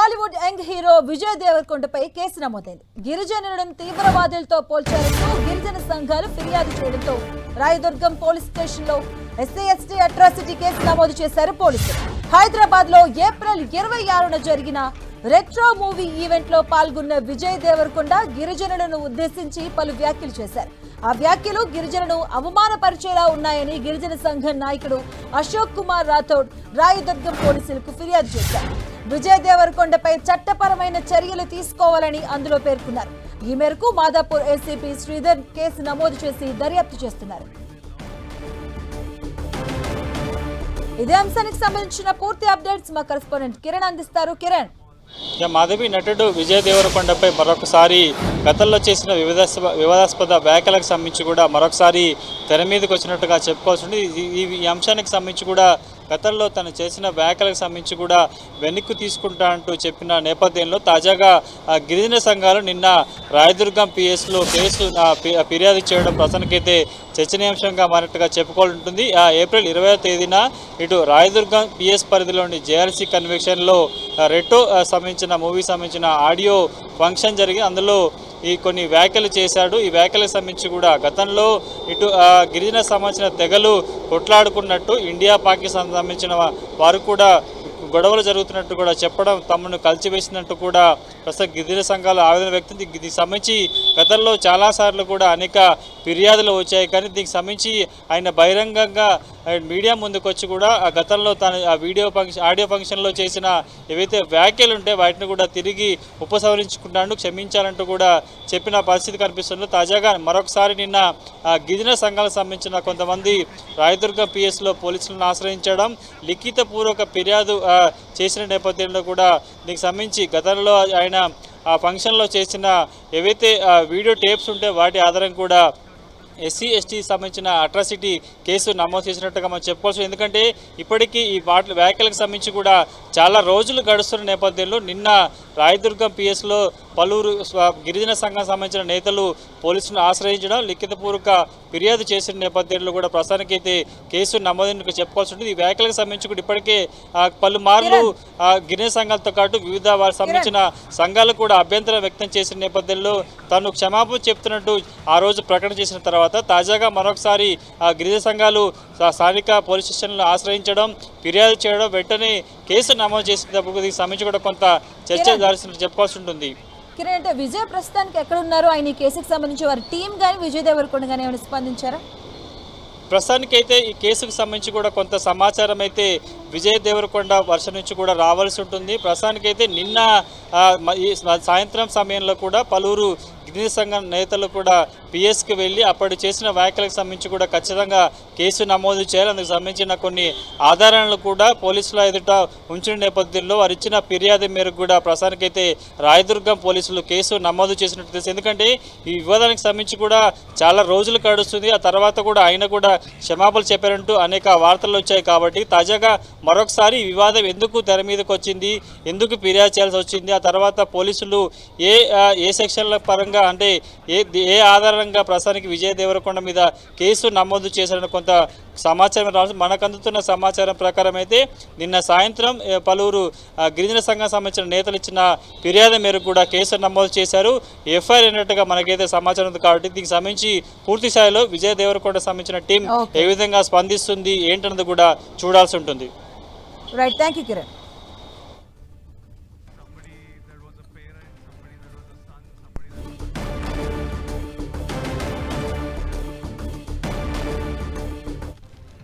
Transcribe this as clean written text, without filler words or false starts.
Tollywood young hero Vijay దేవరకొండపై కేసు నమోదైంది. గిరిజనులను తీవ్రవాదులతో పోల్చారంటూ గిరిజన సంఘాలు ఫిర్యాదు చేయడంతో రాయదుర్గం పోలీస్ స్టేషన్ లో ఎస్సీ/ఎస్టీ అట్రాసిటీ కేసు నమోదు చేశారు పోలీసులు. హైదరాబాద్ లో ఏప్రిల్ 26న జరిగిన రెట్రో మూవీ ఈవెంట్ లో పాల్గొన్న విజయ్ దేవరకొండ గిరిజనులను ఉద్దేశించి పలు వ్యాఖ్యలు చేశారు. ఆ వ్యాఖ్యలు గిరిజనులను అవమానపరిచేలా ఉన్నాయని గిరిజన సంఘం నాయకుడు అశోక్ కుమార్ రాథోడ్ రాయదుర్గం పోలీసులకు ఫిర్యాదు చేశారు. విజయ్ దేవరకొండపై చట్టపరమైన చర్యలు తీసుకోవాలని అందులో పేర్కొన్నారు. ఈ మేరకు మాదాపూర్ ఏసీపీ శ్రీధర్ కేసు నమోదు చేసి దర్యాప్తు చేస్తున్నారు. ఇదే అంశానికి సంబంధించిన పూర్తి అప్డేట్స్ మా కరెస్పాండెంట్ కిరణ్ అందిస్తారు. కిరణ్, మాధవి నటుడు విజయ్ దేవరకొండపై మరొకసారి గతంలో చేసిన వివాదాస్పద వ్యాఖ్యలకు సంబంధించి కూడా మరొకసారి తెర మీదకి వచ్చినట్టుగా చెప్పుకోవాల్సి ఉంది. ఈ అంశానికి సంబంధించి కూడా గతంలో తను చేసిన వ్యాఖ్యలకు సంబంధించి కూడా వెనక్కి తీసుకుంటా అంటూ చెప్పిన నేపథ్యంలో తాజాగా గిరిజన సంఘాలు నిన్న రాయదుర్గం పిఎస్లో కేసు ఫిర్యాదు చేయడం ప్రస్తుతానికైతే చర్చనీయాంశంగా మారినట్టుగా చెప్పుకోవాలంటుంది. ఏప్రిల్ 20వ తేదీన ఇటు రాయదుర్గం పిఎస్ పరిధిలోని జేఆర్సీ కన్వెన్షన్లో రెట్టో సంబంధించిన మూవీ సంబంధించిన ఆడియో ఫంక్షన్ జరిగి అందులో ఈ కొన్ని వ్యాఖ్యలు చేశాడు. ఈ వ్యాఖ్యలకు సంబంధించి కూడా గతంలో ఇటు గిరిజన సంబంధించిన తెగలు కొట్లాడుకున్నట్టు ఇండియా పాకిస్తాన్ సంబంధించిన వారు కూడా గొడవలు జరుగుతున్నట్టు కూడా చెప్పడం, తమను కలిసివేసినట్టు కూడా ప్రస్తుతం గిరిజన సంఘాలు ఆవేదన వ్యక్తం. దీనికి సంబంధించి గతంలో చాలాసార్లు కూడా అనేక ఫిర్యాదులు వచ్చాయి. కానీ దీనికి సంబంధించి ఆయన బహిరంగంగా మీడియా ముందుకు వచ్చి కూడా గతంలో తను ఆడియో ఫంక్షన్లో చేసిన ఏవైతే వ్యాఖ్యలు ఉంటే వాటిని కూడా తిరిగి ఉపసంహరించుకుంటాను, క్షమించాలంటూ కూడా చెప్పిన పరిస్థితి కనిపిస్తుంది. తాజాగా మరొకసారి నిన్న గిరిజన సంఘాలకు సంబంధించిన కొంతమంది రాయదుర్గం పిఎస్లో పోలీసులను ఆశ్రయించడం, లిఖితపూర్వక ఫిర్యాదు చేసిన నేపథ్యంలో కూడా దీనికి సంబంధించి గతంలో ఆయన ఆ ఫంక్షన్లో చేసిన ఏవైతే వీడియో టేప్స్ ఉంటే వాటి ఆధారం కూడా ఎస్సీ/ఎస్టీ సంబంధించిన అట్రాసిటీ కేసు నమోదు చేసినట్టుగా మనం చెప్పుకోవచ్చు. ఎందుకంటే ఇప్పటికీ ఈ వ్యాఖ్యలకు సంబంధించి కూడా చాలా రోజులు గడుస్తున్న నేపథ్యంలో నిన్న రాయదుర్గం పిఎస్లో పలువురు గిరిజన సంఘం సంబంధించిన నేతలు పోలీసులను ఆశ్రయించడం, లిఖితపూర్వక ఫిర్యాదు చేసిన నేపథ్యంలో కూడా ప్రస్తుతానికైతే కేసు నమోదు చెప్పుకోవాల్సి ఉంటుంది. ఈ వ్యాఖ్యలకు సంబంధించి కూడా ఇప్పటికే పలుమార్లు గిరిజన సంఘాలతో పాటు వివిధ వారికి సంబంధించిన సంఘాలు కూడా అభ్యంతరం వ్యక్తం చేసిన నేపథ్యంలో తను క్షమాపణ చెప్తున్నట్టు ఆ రోజు ప్రకటన చేసిన తర్వాత తాజాగా మరొకసారి గిరిజన సంఘాలు స్థానిక పోలీస్ స్టేషన్లను ఆశ్రయించడం, ఫిర్యాదు చేయడం, వెంటనే కేసు నమోదు చేసినప్పుడు దీనికి సంబంధించి కూడా కొంత చర్చ జరుగుతున్నట్టు చెప్పుకోవాల్సి ఉంటుంది. కిరణ్, అంటే విజయ్ ప్రస్తుతానికి ఎక్కడ ఉన్నారు? ఆయన ఈ కేసుకు సంబంధించి వారి టీం కానీ విజయ్ దేవరకొండ కానీ ఏమైనా స్పందించారా? ప్రస్తుతానికైతే ఈ కేసుకు సంబంధించి కూడా కొంత సమాచారం అయితే విజయ్ దేవరకొండ వర్షం నుంచి కూడా రావాల్సి ఉంటుంది. ప్రస్తుతానికైతే నిన్న ఈ సాయంత్రం సమయంలో కూడా పలువురు గిరిజన సంఘం నేతలు కూడా పిఎస్కి వెళ్ళి అప్పటి చేసిన వ్యాఖ్యలకు సంబంధించి కూడా ఖచ్చితంగా కేసు నమోదు చేయాలి. అందుకు సంబంధించిన కొన్ని ఆధారాలను కూడా పోలీసుల ఎదుట ఉంచిన నేపథ్యంలో వారు ఇచ్చిన ఫిర్యాదు మేరకు కూడా ప్రస్తుతానికైతే రాయదుర్గం పోలీసులు కేసు నమోదు చేసినట్టు తెలుసు. ఎందుకంటే ఈ వివాదానికి సంబంధించి కూడా చాలా రోజులు గడుస్తుంది. ఆ తర్వాత కూడా ఆయన కూడా క్షమాపణలు చెప్పారంటూ అనేక వార్తలు వచ్చాయి. కాబట్టి తాజాగా మరొకసారి ఈ వివాదం ఎందుకు తెర మీదకి వచ్చింది, ఎందుకు ఫిర్యాదు చేయాల్సి వచ్చింది, ఆ తర్వాత పోలీసులు ఏ సెక్షన్ల పరంగా అంటే ఏ ఆధారంగా ప్రస్తుతానికి విజయ్ దేవరకొండ మీద కేసు నమోదు చేశారని కొంత సమాచారం రావచ్చు. మనకు అందుతున్న సమాచారం ప్రకారం అయితే నిన్న సాయంత్రం పలువురు గిరిజన సంఘం సంబంధించిన నేతలు ఇచ్చిన ఫిర్యాదు మేరకు కూడా కేసు నమోదు చేశారు, ఎఫ్ఐఆర్ అయినట్టుగా మనకైతే సమాచారం ఉంది. కాబట్టి దీనికి సంబంధించి పూర్తి స్థాయిలో విజయ్ దేవరకొండ సంబంధించిన టీం ఏ విధంగా స్పందిస్తుంది ఏంటన్నది కూడా చూడాల్సి ఉంటుంది. Right, thank you Kiran.